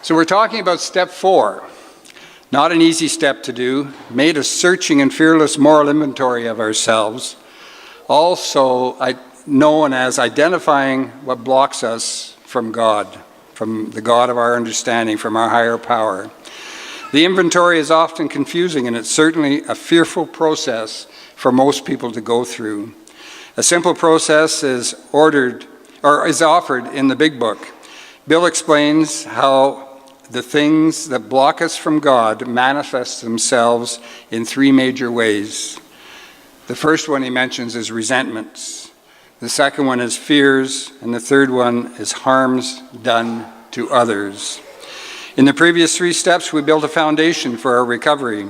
So we're talking about step 4. Not an easy step to do. Made a searching and fearless moral inventory of ourselves. Also known as identifying what blocks us from God, from the God of our understanding, from our higher power. The inventory is often confusing, and it's certainly a fearful process for most people to go through. A simple process is offered in the Big Book. Bill explains how the things that block us from God manifest themselves in 3 major ways. The first one he mentions is resentments. The second one is fears, and the third one is harms done to others. In the previous 3 steps, we built a foundation for our recovery.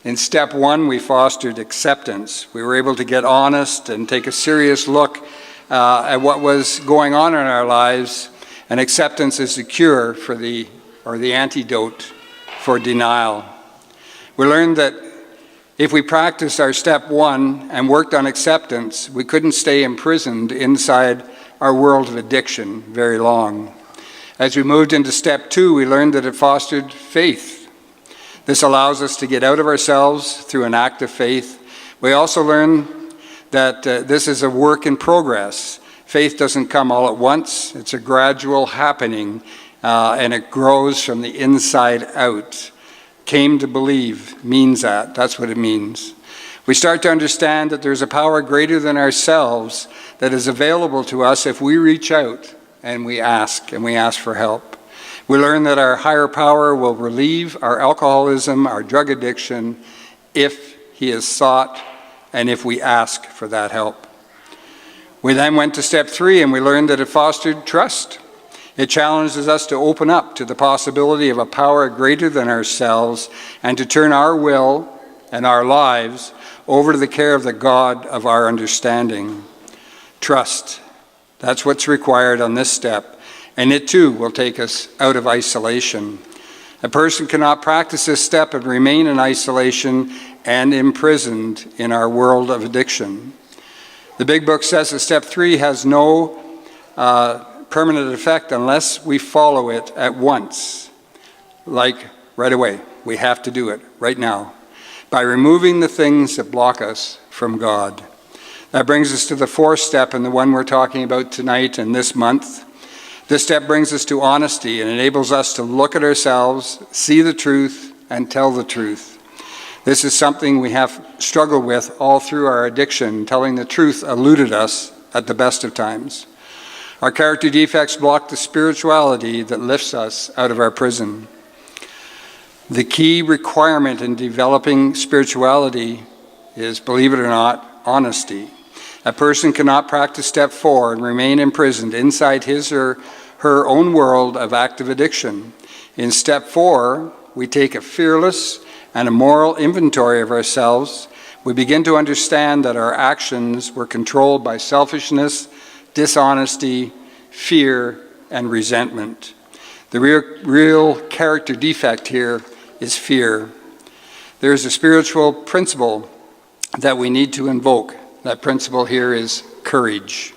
In step 1, we fostered acceptance. We were able to get honest and take a serious look at what was going on in our lives, and acceptance is the cure for the antidote for denial. We learned that if we practiced our step 1 and worked on acceptance, we couldn't stay imprisoned inside our world of addiction very long. As we moved into step 2, we learned that it fostered faith. This allows us to get out of ourselves through an act of faith. We also learned that this is a work in progress. Faith doesn't come all at once. It's a gradual happening, and it grows from the inside out. Came to believe means that. That's what it means. We start to understand that there's a power greater than ourselves that is available to us if we reach out and we ask for help. We learn that our higher power will relieve our alcoholism, our drug addiction, if he is sought and if we ask for that help. We then went to step 3 and we learned that it fostered trust. It challenges us to open up to the possibility of a power greater than ourselves and to turn our will and our lives over to the care of the God of our understanding. Trust. That's what's required on this step, and it too will take us out of isolation. A person cannot practice this step and remain in isolation and imprisoned in our world of addiction. The Big Book says that step 3 has no permanent effect unless we follow it at once, like right away. We have to do it right now by removing the things that block us from God. That brings us to the 4th step, and the one we're talking about tonight and this month. This step brings us to honesty and enables us to look at ourselves, see the truth, and tell the truth. This is something we have struggled with all through our addiction. Telling the truth eluded us at the best of times. Our character defects block the spirituality that lifts us out of our prison. The key requirement in developing spirituality is, believe it or not, honesty. A person cannot practice step 4 and remain imprisoned inside his or her own world of active addiction. In step 4, we take a fearless and a moral inventory of ourselves. We begin to understand that our actions were controlled by selfishness, dishonesty, fear, and resentment. The real character defect here is fear. There is a spiritual principle that we need to invoke. That principle here is courage.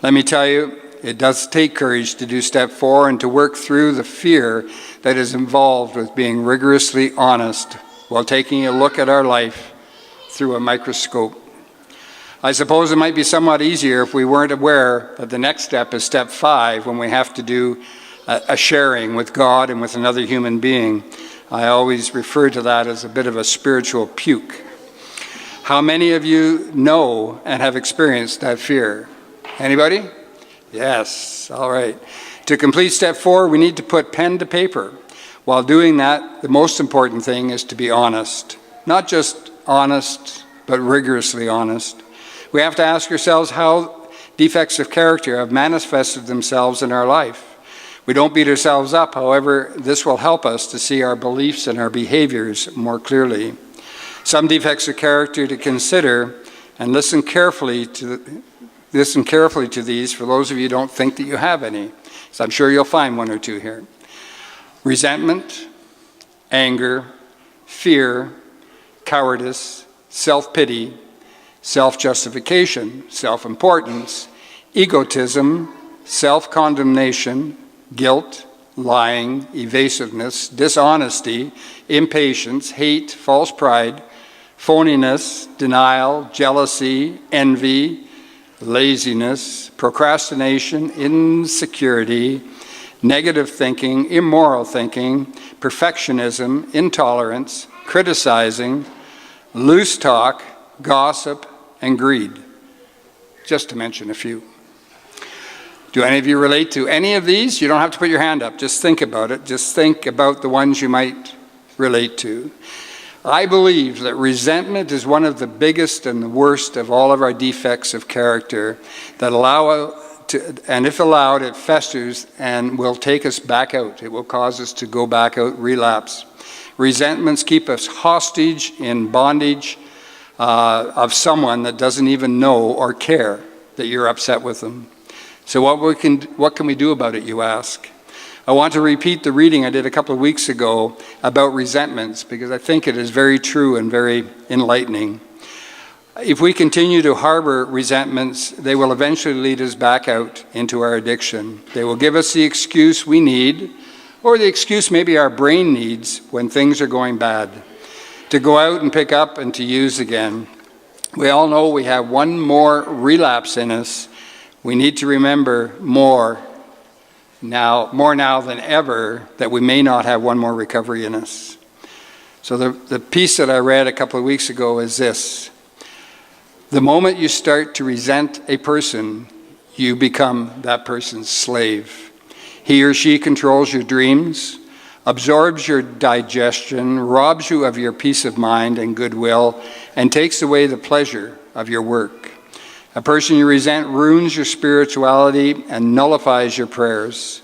Let me tell you, it does take courage to do step 4 and to work through the fear that is involved with being rigorously honest while taking a look at our life through a microscope. I suppose it might be somewhat easier if we weren't aware that the next step is step 5, when we have to do a sharing with God and with another human being. I always refer to that as a bit of a spiritual puke. How many of you know and have experienced that fear? Anybody? Yes, all right. To complete step 4, we need to put pen to paper. While doing that, the most important thing is to be honest. Not just honest, but rigorously honest. We have to ask ourselves how defects of character have manifested themselves in our life. We don't beat ourselves up, however, this will help us to see our beliefs and our behaviors more clearly. Some defects of character to consider, and listen carefully to these for those of you who don't think that you have any. So I'm sure you'll find 1 or 2 here. Resentment, anger, fear, cowardice, self-pity, self-justification, self-importance, egotism, self-condemnation, guilt, lying, evasiveness, dishonesty, impatience, hate, false pride, phoniness, denial, jealousy, envy, laziness, procrastination, insecurity, negative thinking, immoral thinking, perfectionism, intolerance, criticizing, loose talk, gossip, and greed, just to mention a few. Do any of you relate to any of these? You don't have to put your hand up. Just think about it. Just think about the ones you might relate to. I believe that resentment is one of the biggest and the worst of all of our defects of character that and if allowed, it festers and will take us back out. It will cause us to go back out, relapse. Resentments keep us hostage in bondage of someone that doesn't even know or care that you're upset with them. So what can we do about it, you ask? I want to repeat the reading I did a couple of weeks ago about resentments because I think it is very true and very enlightening. If we continue to harbor resentments, they will eventually lead us back out into our addiction. They will give us the excuse we need, or the excuse maybe our brain needs when things are going bad, to go out and pick up and to use again. We all know we have one more relapse in us. We need to remember more now than ever, that we may not have one more recovery in us. So the piece that I read a couple of weeks ago is this: the moment you start to resent a person, you become that person's slave. He or she controls your dreams, absorbs your digestion, robs you of your peace of mind and goodwill, and takes away the pleasure of your work. A person you resent ruins your spirituality and nullifies your prayers.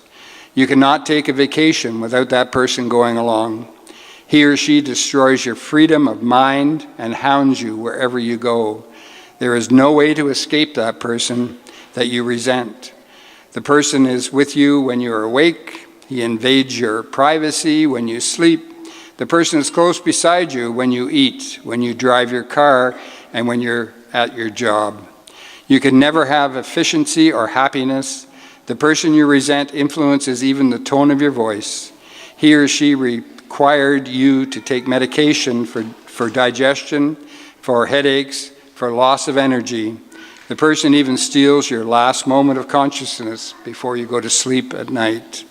You cannot take a vacation without that person going along. He or she destroys your freedom of mind and hounds you wherever you go. There is no way to escape that person that you resent. The person is with you when you are awake. He invades your privacy when you sleep. The person is close beside you when you eat, when you drive your car, and when you're at your job. You can never have efficiency or happiness. The person you resent influences even the tone of your voice. He or she required you to take medication for digestion, for headaches, for loss of energy. The person even steals your last moment of consciousness before you go to sleep at night.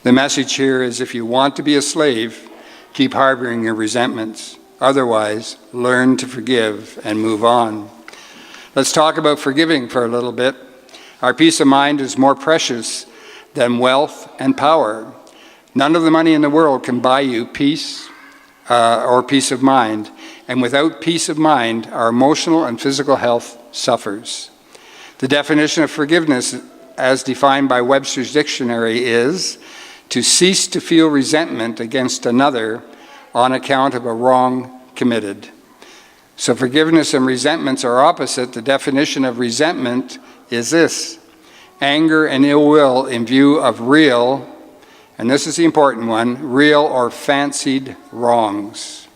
The message here is, if you want to be a slave, keep harboring your resentments. Otherwise, learn to forgive and move on. Let's talk about forgiving for a little bit. Our peace of mind is more precious than wealth and power. None of the money in the world can buy you peace or peace of mind. And without peace of mind, our emotional and physical health suffers. The definition of forgiveness, as defined by Webster's dictionary, is to cease to feel resentment against another on account of a wrong committed. So forgiveness and resentments are opposite. The definition of resentment is this: anger and ill will in view of real, and this is the important one, real or fancied wrongs.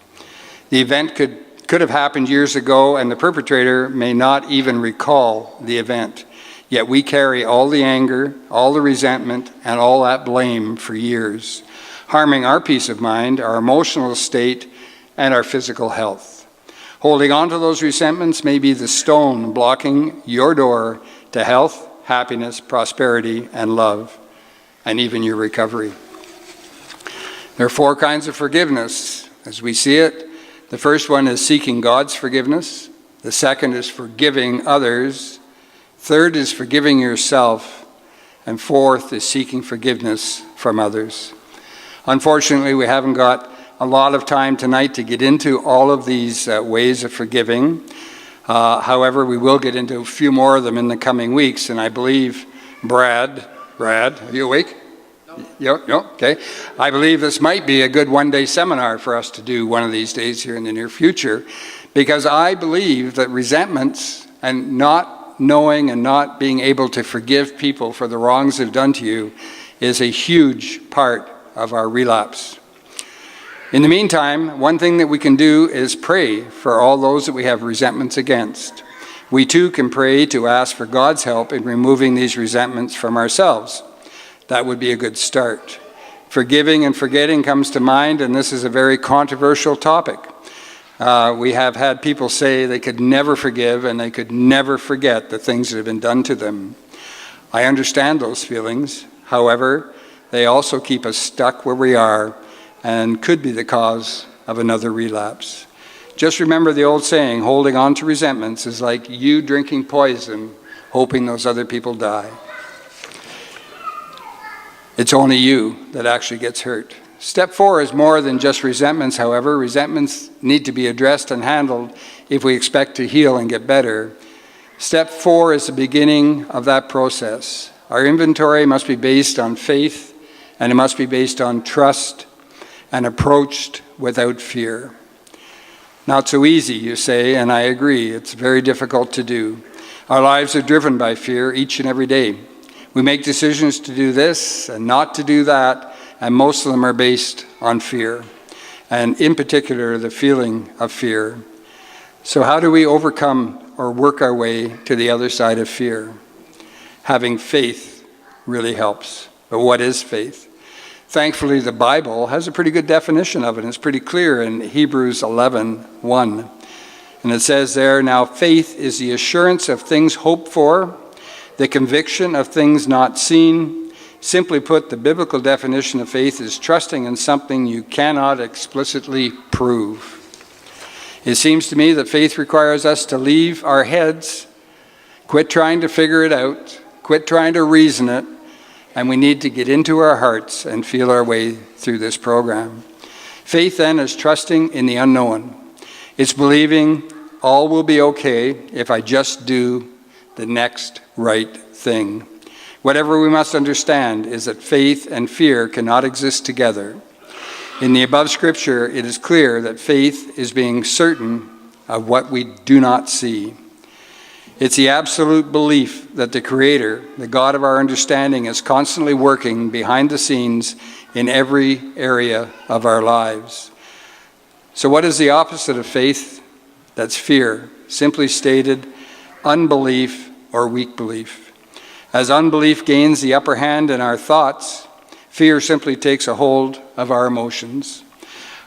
The event could have happened years ago, and the perpetrator may not even recall the event. Yet we carry all the anger, all the resentment, and all that blame for years, harming our peace of mind, our emotional state, and our physical health. Holding on to those resentments may be the stone blocking your door to health, happiness, prosperity, and love, and even your recovery. There are 4 kinds of forgiveness as we see it. The first one is seeking God's forgiveness. The second is forgiving others. Third is forgiving yourself. And fourth is seeking forgiveness from others. Unfortunately, we haven't got a lot of time tonight to get into all of these ways of forgiving. However, we will get into a few more of them in the coming weeks, and I believe Brad, are you awake? No, okay. I believe this might be a good one-day seminar for us to do one of these days here in the near future, because I believe that resentments and not knowing and not being able to forgive people for the wrongs they've done to you is a huge part of our relapse. In the meantime, one thing that we can do is pray for all those that we have resentments against. We too can pray to ask for God's help in removing these resentments from ourselves. That would be a good start. Forgiving and forgetting comes to mind, and this is a very controversial topic. We have had people say they could never forgive and they could never forget the things that have been done to them. I understand those feelings. However, they also keep us stuck where we are and could be the cause of another relapse. Just remember the old saying, holding on to resentments is like you drinking poison, hoping those other people die. It's only you that actually gets hurt. Step 4 is more than just resentments, however. Resentments need to be addressed and handled if we expect to heal and get better. Step 4 is the beginning of that process. Our inventory must be based on faith, and it must be based on trust and approached without fear. Not so easy, you say, and I agree. It's very difficult to do. Our lives are driven by fear each and every day. We make decisions to do this and not to do that, and most of them are based on fear, and in particular, the feeling of fear. So how do we overcome or work our way to the other side of fear? Having faith really helps. But what is faith? Thankfully, the Bible has a pretty good definition of it. It's pretty clear in Hebrews 11:1. And it says there, now faith is the assurance of things hoped for, the conviction of things not seen. Simply put, the biblical definition of faith is trusting in something you cannot explicitly prove. It seems to me that faith requires us to leave our heads, quit trying to figure it out, quit trying to reason it, and we need to get into our hearts and feel our way through this program. Faith then is trusting in the unknown. It's believing all will be okay if I just do the next right thing. Whatever we must understand is that faith and fear cannot exist together. In the above scripture, it is clear that faith is being certain of what we do not see. It's the absolute belief that the Creator, the God of our understanding, is constantly working behind the scenes in every area of our lives. So what is the opposite of faith? That's fear. Simply stated, unbelief or weak belief. As unbelief gains the upper hand in our thoughts, fear simply takes a hold of our emotions.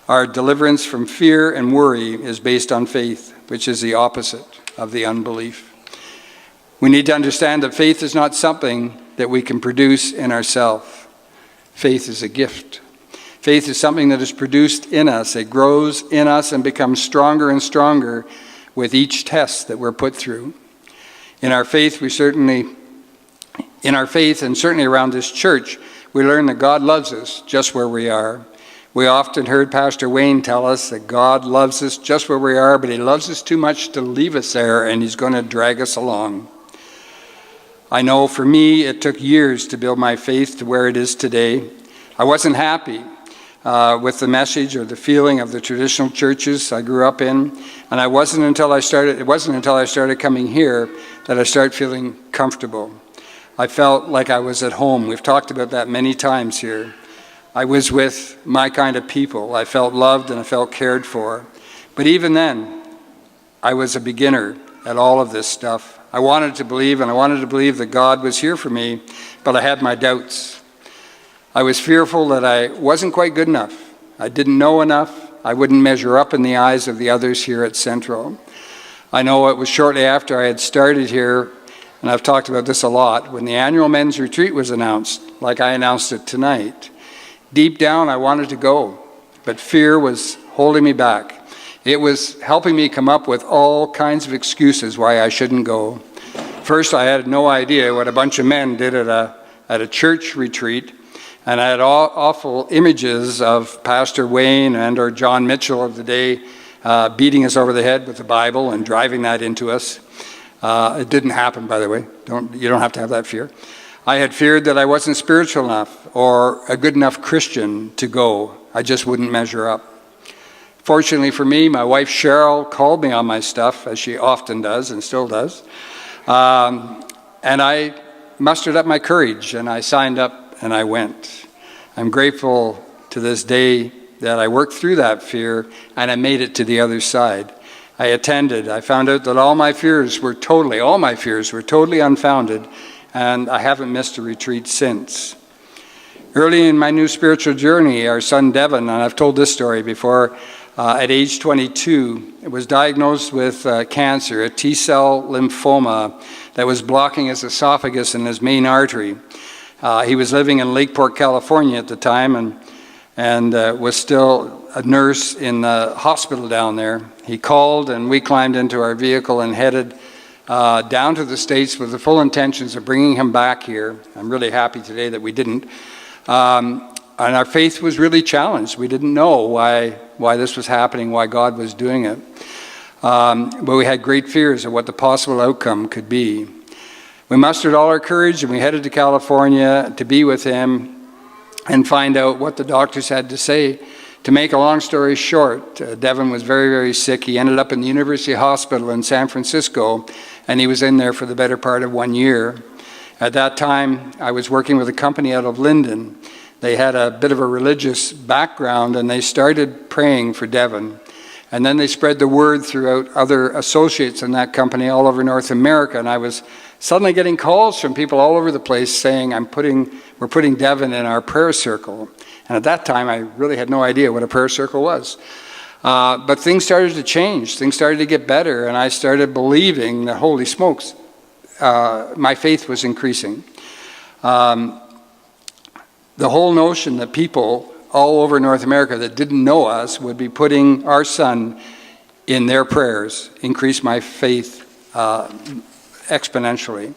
Our deliverance from fear and worry is based on faith, which is the opposite of the unbelief. We need to understand that faith is not something that we can produce in ourselves. Faith is a gift. Faith is something that is produced in us. It grows in us and becomes stronger and stronger with each test that we're put through. In our faith and certainly around this church, we learn that God loves us just where we are. We often heard Pastor Wayne tell us that God loves us just where we are, but he loves us too much to leave us there, and he's going to drag us along. I know for me, it took years to build my faith to where it is today. I wasn't happy with the message or the feeling of the traditional churches I grew up in, and it wasn't until I started coming here that I started feeling comfortable. I felt like I was at home. We've talked about that many times here. I was with my kind of people. I felt loved and I felt cared for. But even then, I was a beginner at all of this stuff. I wanted to believe that God was here for me, but I had my doubts. I was fearful that I wasn't quite good enough. I didn't know enough. I wouldn't measure up in the eyes of the others here at Central. I know it was shortly after I had started here, and I've talked about this a lot, when the annual men's retreat was announced, like I announced it tonight. Deep down, I wanted to go, but fear was holding me back. It was helping me come up with all kinds of excuses why I shouldn't go. First, I had no idea what a bunch of men did at a church retreat, and I had awful images of Pastor Wayne and or John Mitchell of the day beating us over the head with the Bible and driving that into us. It didn't happen, by the way. You don't have to have that fear. I had feared that I wasn't spiritual enough or a good enough Christian to go. I just wouldn't measure up. Fortunately for me, my wife Cheryl called me on my stuff, as she often does and still does. And I mustered up my courage and I signed up and I went. I'm grateful to this day that I worked through that fear and I made it to the other side. I attended. I found out that all my fears were totally unfounded, and I haven't missed a retreat since. Early in my new spiritual journey, our son Devin, and I've told this story before, at age 22, was diagnosed with cancer, a T-cell lymphoma that was blocking his esophagus and his main artery. He was living in Lakeport, California at the time, and was still a nurse in the hospital down there. He called, and we climbed into our vehicle and headed down to the States with the full intentions of bringing him back here. I'm really happy today that we didn't. And our faith was really challenged. We didn't know why this was happening, why God was doing it. But we had great fears of what the possible outcome could be. We mustered all our courage and we headed to California to be with him and find out what the doctors had to say. To make a long story short, Devin was very, very sick. He ended up in the University Hospital in San Francisco, and he was in there for the better part of 1 year. At that time, I was working with a company out of Linden. They had a bit of a religious background, and they started praying for Devin. And then they spread the word throughout other associates in that company all over North America, and I was suddenly getting calls from people all over the place saying, we're putting Devin in our prayer circle. And at that time, I really had no idea what a prayer circle was. But things started to change. Things started to get better, and I started believing that, holy smokes, my faith was increasing. The whole notion that people all over North America that didn't know us would be putting our son in their prayers increased my faith exponentially.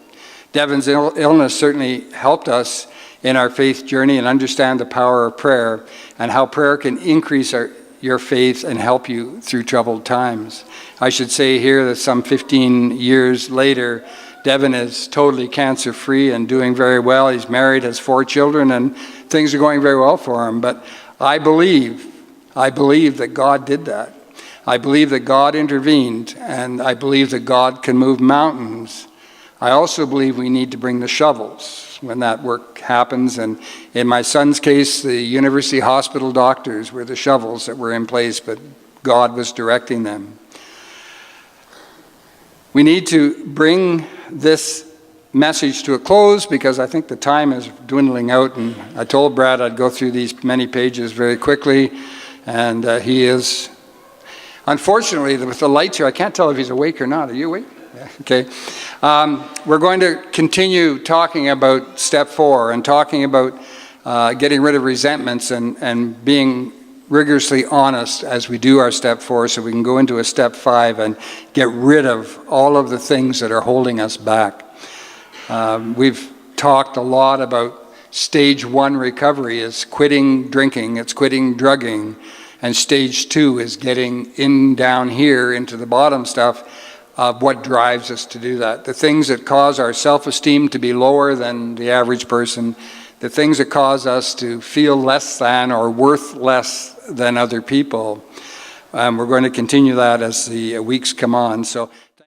Devin's illness certainly helped us in our faith journey and understand the power of prayer and how prayer can increase your faith and help you through troubled times. I should say here that some 15 years later, Devin is totally cancer-free and doing very well. He's married, has 4 children, and things are going very well for him. But I believe that God did that. I believe that God intervened, and I believe that God can move mountains. I also believe we need to bring the shovels when that work happens. And in my son's case, the University Hospital doctors were the shovels that were in place, but God was directing them. We need to bring this message to a close because I think the time is dwindling out, and I told Brad I'd go through these many pages very quickly, and he is, unfortunately, with the lights here, I can't tell if he's awake or not. Are you awake? Yeah, okay. We're going to continue talking about step 4 and talking about getting rid of resentments and being rigorously honest as we do our step 4 so we can go into a step 5 and get rid of all of the things that are holding us back. We've talked a lot about stage 1 recovery is quitting drinking, it's quitting drugging, and stage 2 is getting in down here into the bottom stuff of what drives us to do that. The things that cause our self-esteem to be lower than the average person, the things that cause us to feel less than or worth less than other people. We're going to continue that as the weeks come on. So